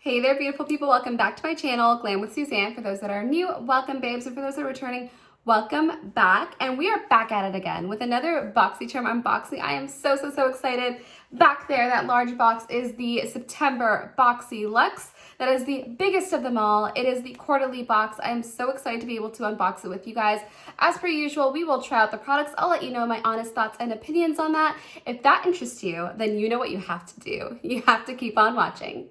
Hey there, beautiful people. Welcome back to my channel, Glam with Suzanne. For those that are new, welcome, babes. And for those that are returning, welcome back. And we are back at it again with another Boxycharm unboxing. I am so excited. Back there, that large box is the September Boxyluxe. That is the biggest of them all. It is the quarterly box. I am so excited to be able to unbox it with you guys. As per usual, we will try out the products. I'll let you know my honest thoughts and opinions on that. If that interests you, then you know what you have to do. You have to keep on watching.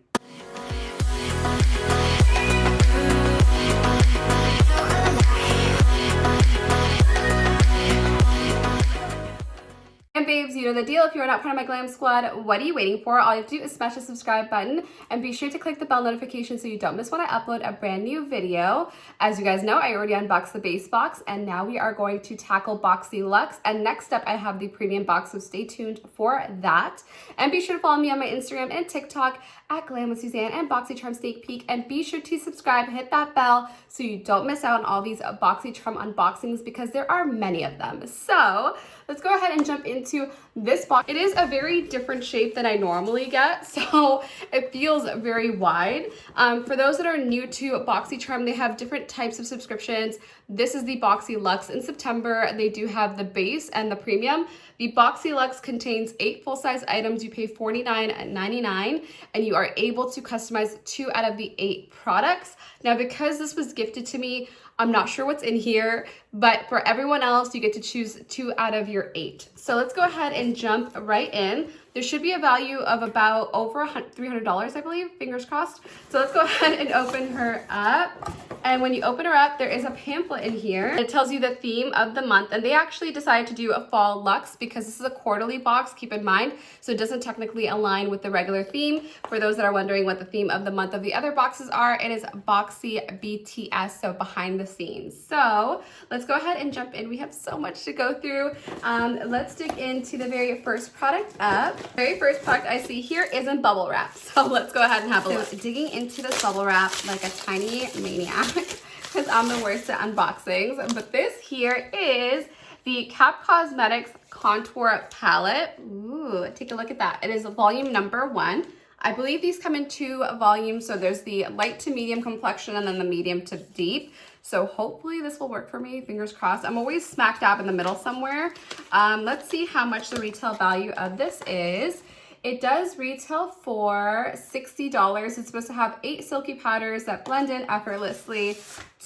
And babes, you know the deal. If you're not part of my glam squad, what are you waiting for? All you have to do is smash the subscribe button and be sure to click the bell notification so you don't miss when I upload a brand new video. As you guys know, I already unboxed the base box and now we are going to tackle Boxyluxe. And next up, I have the premium box, so stay tuned for that. And be sure to follow me on my Instagram and TikTok at Glam with Suzanne and Boxycharm Sneak Peek. And be sure to subscribe, hit that bell so you don't miss out on all these Boxycharm unboxings because there are many of them. So let's go ahead and jump into this box. It is a very different shape than I normally get, so it feels very wide. For those that are new to Boxycharm, they have different types of subscriptions. This is the Boxyluxe. In September, they do have the base and the premium. The Boxyluxe contains 8 full-size items. You pay $49.99, and you are able to customize 2 out of the 8 products. Now, because this was gifted to me, I'm not sure what's in here, but for everyone else, you get to choose 2 out of your 8. So let's go ahead and jump right in. There should be a value of about over $300, I believe, fingers crossed. So let's go ahead and open her up. And when you open her up, there is a pamphlet in here. It tells you the theme of the month, and they actually decided to do a fall luxe because this is a quarterly box, keep in mind, so it doesn't technically align with the regular theme. For those that are wondering what the theme of the month of the other boxes are, it is Boxy BTS, so behind the scenes. So let's go ahead and jump in. We have so much to go through. Let's dig into the very first product up. The very first product I see here is in bubble wrap. So let's go ahead and have a look. Digging into this bubble wrap like a tiny maniac because I'm the worst at unboxings. But this here is the Cap Cosmetics Contour Palette. Ooh, take a look at that. It is volume number 1. I believe these come in 2 volumes. So there's the light to medium complexion and then the medium to deep. So hopefully this will work for me, fingers crossed. I'm always smack dab in the middle somewhere. Let's see how much the retail value of this is. It does retail for $60. It's supposed to have 8 silky powders that blend in effortlessly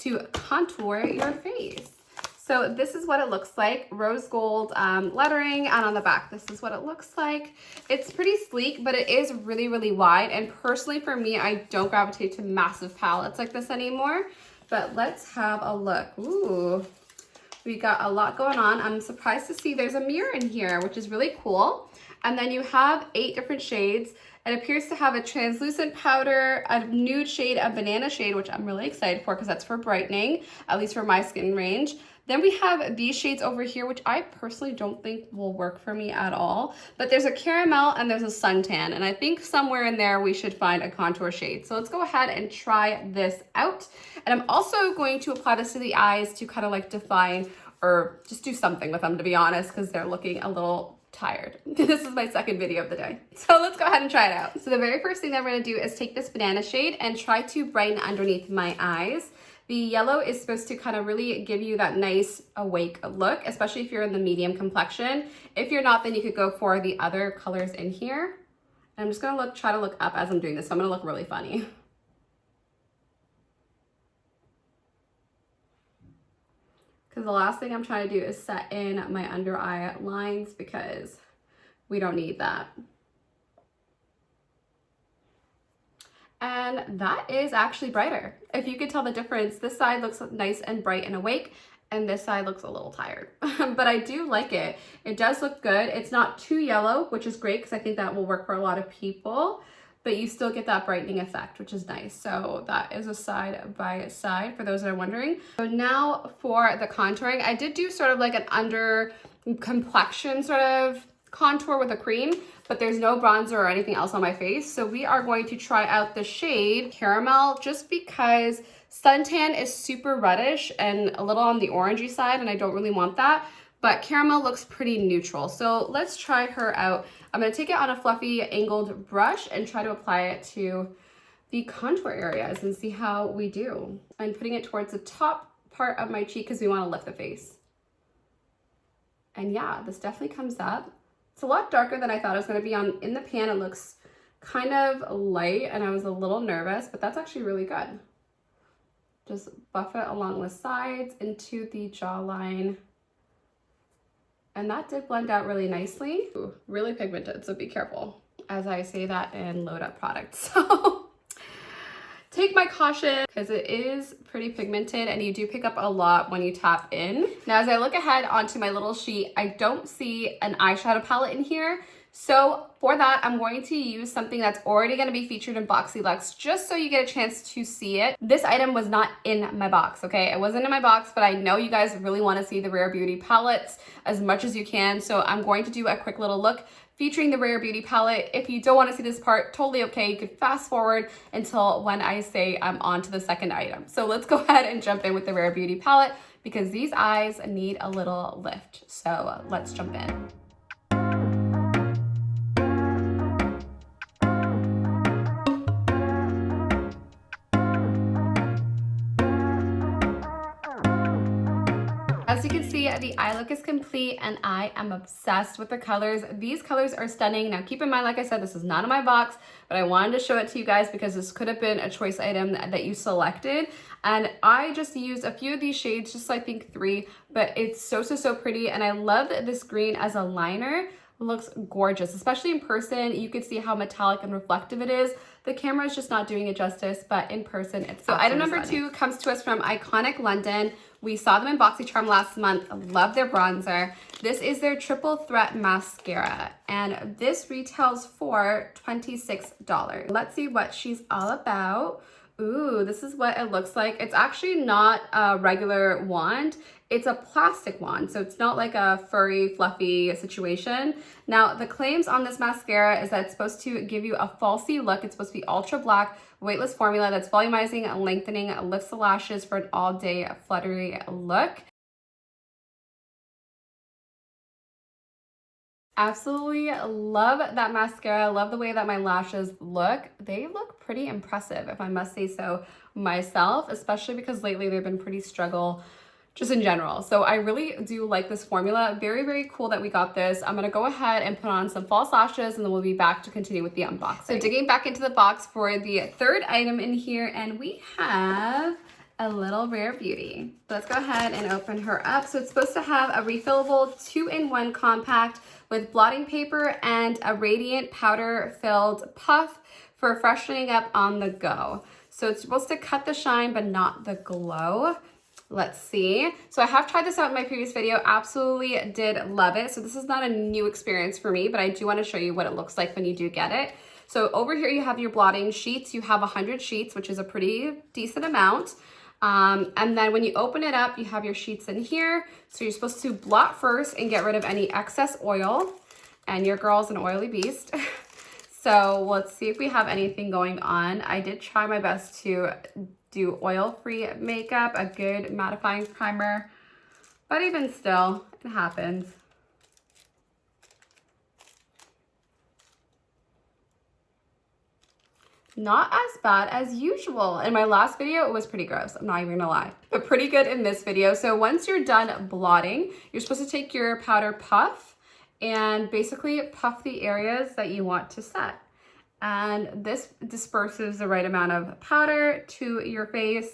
to contour your face. So this is what it looks like, rose gold lettering, and on the back, this is what it looks like. It's pretty sleek, but it is really wide. And personally for me, I don't gravitate to massive palettes like this anymore. But let's have a look. Ooh, we got a lot going on. I'm surprised to see there's a mirror in here, which is really cool. And then you have 8 different shades. It appears to have a translucent powder, a nude shade, a banana shade, which I'm really excited for because that's for brightening, at least for my skin range. Then we have these shades over here, which I personally don't think will work for me at all. But there's a caramel and there's a suntan. And I think somewhere in there we should find a contour shade. So let's go ahead and try this out. And I'm also going to apply this to the eyes to kind of like define or just do something with them, to be honest, because they're looking a little tired. This is my second video of the day. So let's go ahead and try it out. So the very first thing that we're gonna do is take this banana shade and try to brighten underneath my eyes. The yellow is supposed to kind of really give you that nice awake look, especially if you're in the medium complexion. If you're not, then you could go for the other colors in here. And I'm just gonna try to look up as I'm doing this. So I'm gonna look really funny. Because the last thing I'm trying to do is set in my under eye lines because we don't need that. And that is actually brighter. If you could tell the difference, this side looks nice and bright and awake, and this side looks a little tired. But I do like it. It does look good. It's not too yellow, which is great because I think that will work for a lot of people, but you still get that brightening effect, which is nice. So that is a side by side for those that are wondering. So now for the contouring, I did do sort of like an under complexion sort of contour with a cream, but there's no bronzer or anything else on my face. So we are going to try out the shade Caramel just because suntan is super reddish and a little on the orangey side, and I don't really want that. But Caramel looks pretty neutral. So let's try her out. I'm gonna take it on a fluffy angled brush and try to apply it to the contour areas and see how we do. I'm putting it towards the top part of my cheek because we want to lift the face. And yeah, this definitely comes up. It's a lot darker than I thought it was going to be. In the pan, it looks kind of light and I was a little nervous, but that's actually really good. Just buff it along the sides into the jawline. And that did blend out really nicely. Ooh, really pigmented, so be careful as I say that and load up products. So take my caution because it is pretty pigmented and you do pick up a lot when you tap in. Now, as I look ahead onto my little sheet, I don't see an eyeshadow palette in here. So for that, I'm going to use something that's already going to be featured in Boxyluxe just so you get a chance to see it. This item was not in my box, okay? It wasn't in my box, but I know you guys really want to see the Rare Beauty palettes as much as you can. So I'm going to do a quick little look featuring the Rare Beauty palette. If you don't want to see this part, totally okay. You could fast forward until when I say I'm on to the second item. So let's go ahead and jump in with the Rare Beauty palette because these eyes need a little lift. So let's jump in. As you can see, the eye look is complete and I am obsessed with the colors. These colors are stunning. Now keep in mind, like I said, this is not in my box, but I wanted to show it to you guys because this could have been a choice item that you selected. And I just used a few of these shades, just I think 3, but it's so pretty. And I love this green as a liner. It looks gorgeous, especially in person. You can see how metallic and reflective it is. The camera is just not doing it justice, but in person, it's so item number 2 comes to us from Iconic London. We saw them in Boxycharm last month. Love their bronzer. This is their Triple Threat Mascara, and this retails for $26. Let's see what she's all about. Ooh, this is what it looks like. It's actually not a regular wand. It's a plastic wand, so it's not like a furry, fluffy situation. Now, the claims on this mascara is that it's supposed to give you a falsy look. It's supposed to be ultra black, weightless formula that's volumizing, lengthening, lifts the lashes for an all-day fluttery look. Absolutely love that mascara. Love the way that my lashes look. They look pretty impressive, if I must say so myself, especially because lately they've been pretty struggle just in general. So I really do like this formula. Very cool that we got this. I'm gonna go ahead and put on some false lashes and then we'll be back to continue with the unboxing. So digging back into the box for the third item in here, and we have a little Rare Beauty. Let's go ahead and open her up. So it's supposed to have a refillable 2-in-1 compact with blotting paper and a radiant powder filled puff for freshening up on the go. So it's supposed to cut the shine but not the glow. Let's see. So I have tried this out in my previous video. Absolutely did love it. So this is not a new experience for me, but I do want to show you what it looks like when you do get it. So over here you have your blotting sheets. You have 100 sheets, which is a pretty decent amount. And then when you open it up, you have your sheets in here. So you're supposed to blot first and get rid of any excess oil. And your girl's an oily beast. So let's see if we have anything going on. I did try my best to do oil-free makeup, a good mattifying primer, but even still, it happens. Not as bad as usual. In my last video, it was pretty gross. I'm not even gonna lie, but pretty good in this video. So once you're done blotting, you're supposed to take your powder puff and basically puff the areas that you want to set. And this disperses the right amount of powder to your face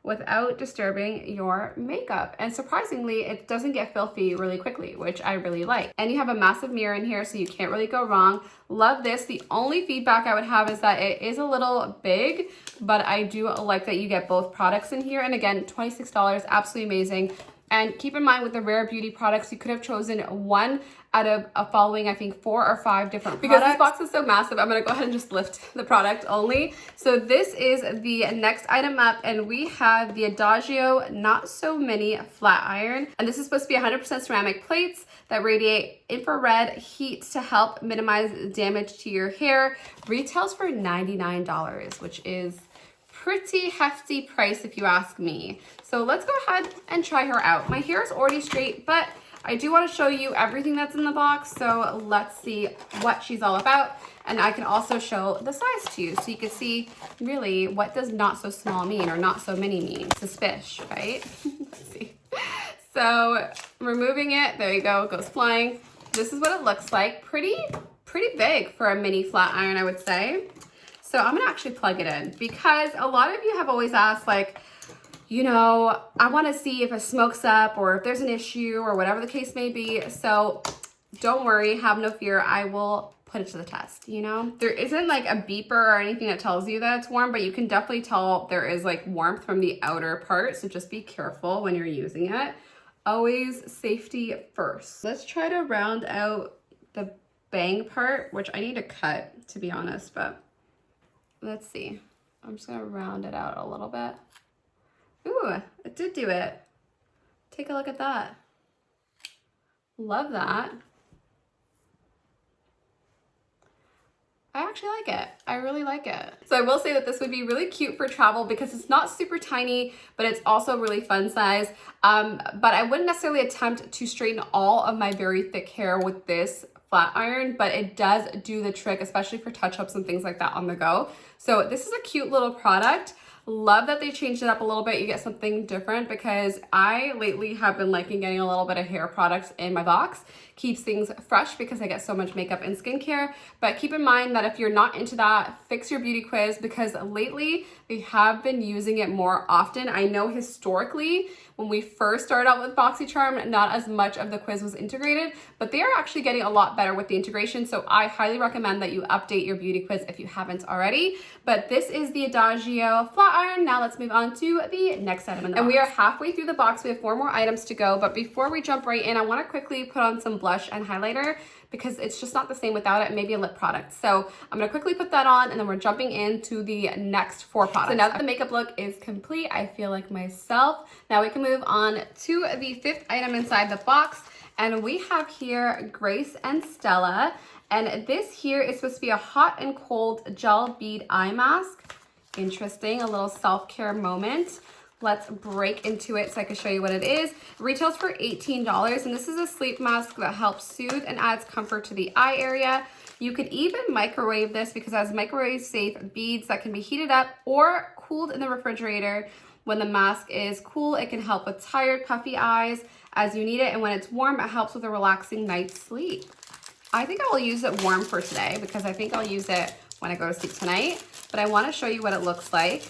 without disturbing your makeup. And surprisingly, it doesn't get filthy really quickly, which I really like. And you have a massive mirror in here, so you can't really go wrong. Love this. The only feedback I would have is that it is a little big, but I do like that you get both products in here. And again, $26, absolutely amazing. And keep in mind with the Rare Beauty products, you could have chosen one out of a following, I think 4 or 5 different products. Because this box is so massive, I'm gonna go ahead and just lift the product only. So this is the next item up, and we have the Adagio Not So Mini Flat Iron. And this is supposed to be 100% ceramic plates that radiate infrared heat to help minimize damage to your hair. Retails for $99, which is pretty hefty price if you ask me. So let's go ahead and try her out. My hair is already straight, but I do want to show you everything that's in the box, so let's see what she's all about. And I can also show the size to you, so you can see really what does not so small mean or not so mini mean. Suspish, right? Let's see. So removing it, there you go, it goes flying. This is what it looks like. Pretty big for a mini flat iron, I would say. So I'm gonna actually plug it in because a lot of you have always asked, like, you know, I want to see if it smokes up or if there's an issue or whatever the case may be. So don't worry, have no fear. I will put it to the test, you know? There isn't like a beeper or anything that tells you that it's warm, but you can definitely tell there is like warmth from the outer part. So just be careful when you're using it. Always safety first. Let's try to round out the bang part, which I need to cut, to be honest, but let's see. I'm just gonna round it out a little bit. Ooh, it did do it. Take a look at that. Love that. I actually like it. I really like it. So I will say that this would be really cute for travel because it's not super tiny, but it's also really fun size. But I wouldn't necessarily attempt to straighten all of my very thick hair with this flat iron, but it does do the trick, especially for touch-ups and things like that on the go. So this is a cute little product. Love that they changed it up a little bit. You get something different because I lately have been liking getting a little bit of hair products in my box. Keeps things fresh because I get so much makeup and skincare. But keep in mind that if you're not into that, fix your beauty quiz because lately they have been using it more often. I know historically when we first started out with Boxycharm, not as much of the quiz was integrated, but they are actually getting a lot better with the integration. So I highly recommend that you update your beauty quiz if you haven't already. But this is the Adagio flat iron. Now let's move on to the next item in the box. And we are halfway through the box. We have 4 more items to go. But before we jump right in, I want to quickly put on some blush and highlighter because it's just not the same without it, maybe a lip product. So I'm gonna quickly put that on and then we're jumping into the next 4 products. So now that the makeup look is complete, I feel like myself. Now we can move on to the 5th item inside the box. And we have here Grace and Stella. And this here is supposed to be a hot and cold gel bead eye mask. Interesting, a little self-care moment. Let's break into it so I can show you what it is. It retails for $18, and this is a sleep mask that helps soothe and adds comfort to the eye area. You could even microwave this because it has microwave-safe beads that can be heated up or cooled in the refrigerator. When the mask is cool, it can help with tired, puffy eyes as you need it, and when it's warm, it helps with a relaxing night's sleep. I think I will use it warm for today because I think I'll use it when I go to sleep tonight, but I want to show you what it looks like.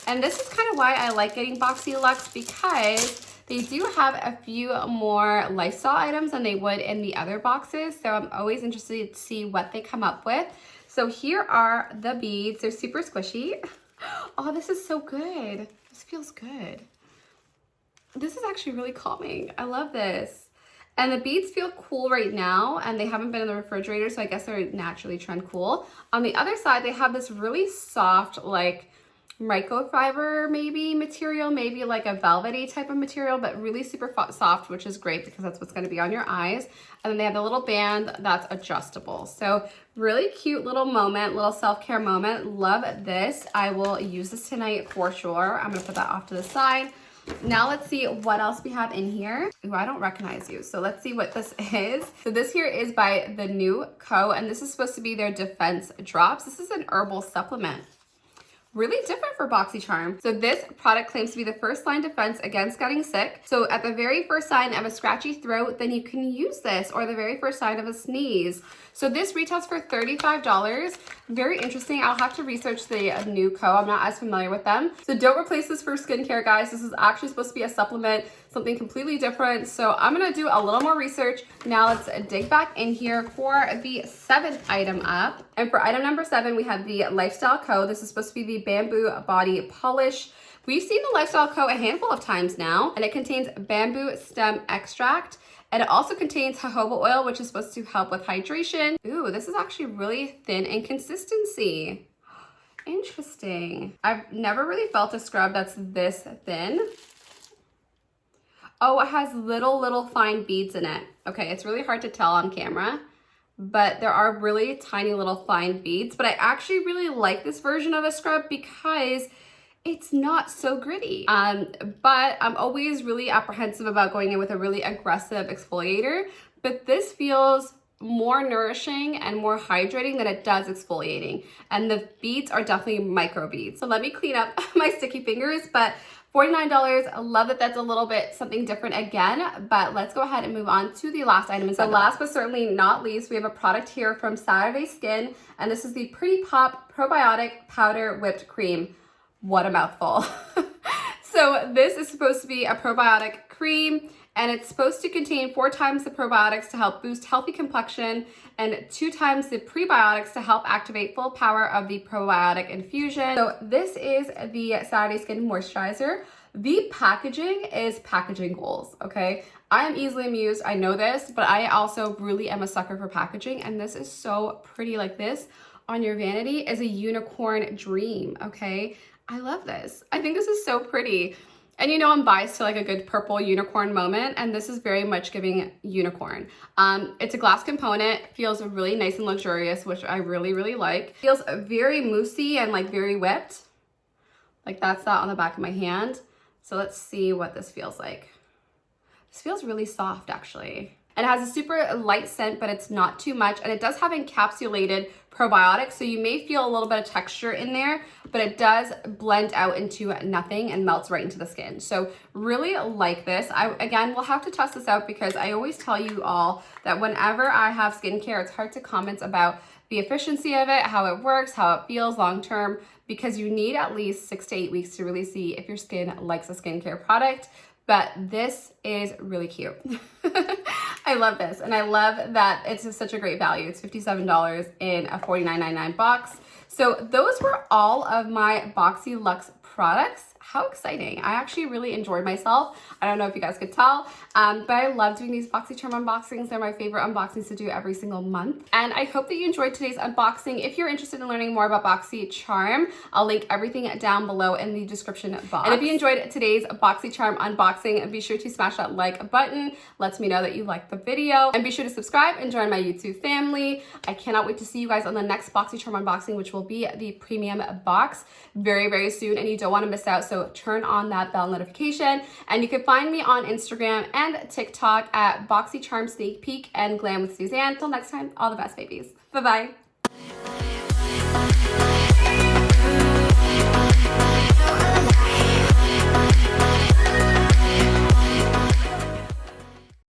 And this is kind of why I like getting Boxyluxe because they do have a few more lifestyle items than they would in the other boxes. So I'm always interested to see what they come up with. So here are the beads. They're super squishy. Oh, this is so good. This feels good. This is actually really calming. I love this. And the beads feel cool right now and they haven't been in the refrigerator, so I guess they're naturally trend cool. On the other side, they have this really soft, like, microfiber maybe material, maybe like a velvety type of material, but really super soft, which is great because that's what's going to be on your eyes. And then they have the little band that's adjustable. So really cute little moment, little self-care moment. Love this. I will use this tonight for sure. I'm going to put that off to the side. Now let's see what else we have in here. Ooh, I don't recognize you. So let's see what this is. So this here is by the New Co. And this is supposed to be their defense drops. This is an herbal supplement. Really different for Boxycharm. So this product claims to be the first line defense against getting sick. So at the very first sign of a scratchy throat, then you can use this, or the very first sign of a sneeze. So this retails for $35. Very interesting. I'll have to research the New Co. I'm not as familiar with them. So don't replace this for skincare, guys. This is actually supposed to be a supplement, something completely different. So I'm gonna do a little more research. Now let's dig back in here for the 7th item up. And for item number 7, we have the Lifestyle Co. This is supposed to be the bamboo body polish. We've seen the Lifestyle Co. a handful of times now, and it contains bamboo stem extract. And it also contains jojoba oil, which is supposed to help with hydration. Ooh, this is actually really thin in consistency. Interesting. I've never really felt a scrub that's this thin. Oh, it has little fine beads in it. Okay, it's really hard to tell on camera, but there are really tiny little fine beads. But I actually really like this version of a scrub because it's not so gritty. But I'm always really apprehensive about going in with a really aggressive exfoliator, but this feels more nourishing and more hydrating than it does exfoliating. And the beads are definitely micro beads. So let me clean up my sticky fingers, but $49, I love that that's a little bit something different again, but let's go ahead and move on to the last item. So last but certainly not least, we have a product here from Saturday Skin, and this is the Pretty Pop Probiotic Powder Whipped Cream. What a mouthful. So this is supposed to be a probiotic cream, and it's supposed to contain 4 times the probiotics to help boost healthy complexion and 2 times the prebiotics to help activate full power of the probiotic infusion. So this is the Saturday Skin Moisturizer. The packaging is packaging goals, okay? I am easily amused, I know this, but I also really am a sucker for packaging, and this is so pretty like this on your vanity is a unicorn dream, okay? I love this. I think this is so pretty. And you know I'm biased to like a good purple unicorn moment, and this is very much giving unicorn. It's a glass component, feels really nice and luxurious, which I really, really like. Feels very moussey and like very whipped. Like that's that on the back of my hand. So let's see what this feels like. This feels really soft actually. And it has a super light scent, but it's not too much. And it does have encapsulated probiotics, so you may feel a little bit of texture in there, but it does blend out into nothing and melts right into the skin. So really like this. Again, we'll have to test this out because I always tell you all that whenever I have skincare, it's hard to comment about the efficiency of it, how it works, how it feels long term, because you need at least 6 to 8 weeks to really see if your skin likes a skincare product. But this is really cute. I love this, and I love that it's such a great value. It's $57 in a $49.99 box. So those were all of my Boxyluxe products. How exciting. I actually really enjoyed myself. I don't know if you guys could tell, but I love doing these Boxycharm unboxings. They're my favorite unboxings to do every single month. And I hope that you enjoyed today's unboxing. If you're interested in learning more about Boxycharm, I'll link everything down below in the description box. And if you enjoyed today's Boxycharm unboxing, be sure to smash that like button. Lets me know that you liked the video. And be sure to subscribe and join my YouTube family. I cannot wait to see you guys on the next Boxycharm unboxing, which will be the premium box very, very soon. And you don't want to miss out. So turn on that bell notification, and you can find me on Instagram and TikTok at Boxycharm Sneak Peek and Glam with Suzanne. Till next time, all the best, babies. Bye-bye.